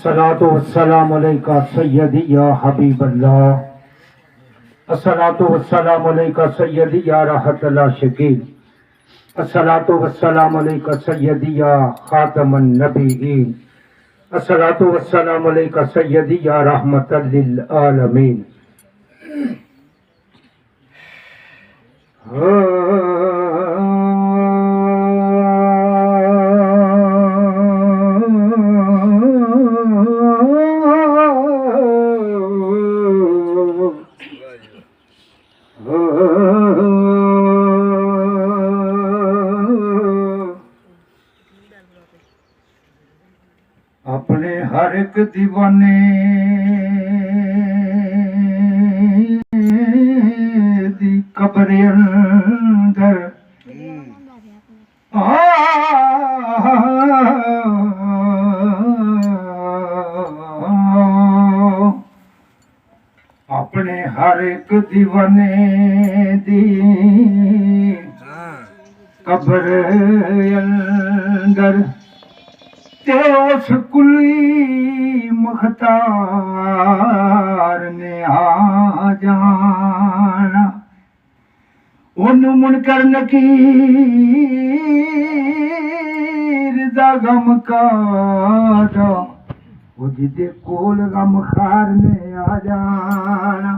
अस्सलातु वस्सलामु अलैका सय्यदी या हबीबल्लाह। अस्सलातु वस्सलामु अलैका सय्यदी या रहमतल आशिकीन। अस्सलातु वस्सलामु अलैका सय्यदी या खातमन नबीयीन। अस्सलातु वस्सलामु अलैका सय्यदी या रहमतल लिल आलमीन। अपने हर एक दीवाने दी कब्र अंदर अपने हर एक दीवाने दी कब्र अंदर ते उस कुली मुख्तार ने आ जाना। उन मुनकर नकीर दा गम काटा, वो जिदे कोल गम खार ने आ जाना।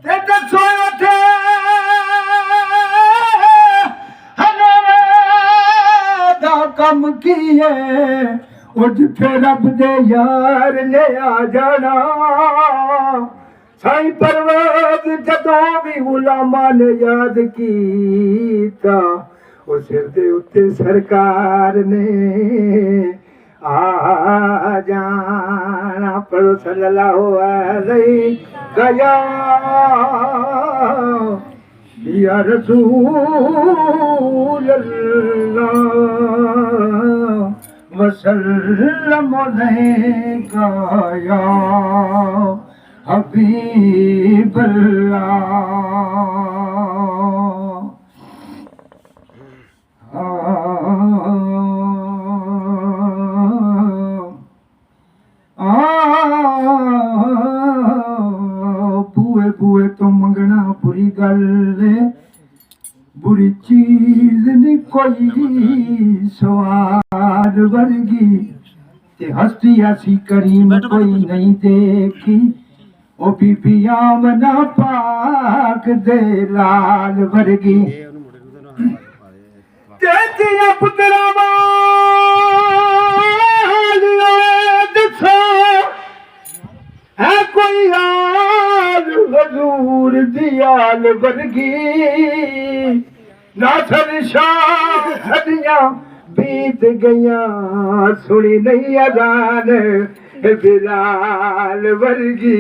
ते दसो थे कम किए वो जिथे रब दे यार ने आ जाना। साईं परवेज जदों भी गुलामां ने याद कीता, वो सिर दे उत्ते सरकार ने आ जाना। पढ़ो सल्लल्लाहु अलैहि या रसूल अल्लाह वसल्लम अलैका या हबीब बुए बुए तो मंगना बुरी गल, बुरी चीज नहीं कोई सवार वर्गी, ते हस्ती ऐसी करीम कोई नहीं देखी। ओ बीबी आमना पाक दे लाल वर्गी, तेतिया पुत्रा है कोई हाल हजूर दियाल वर्गी। नासर शाह सदियां बीत गईयां, सुनी नहीं अजान बिलाल वर्गी।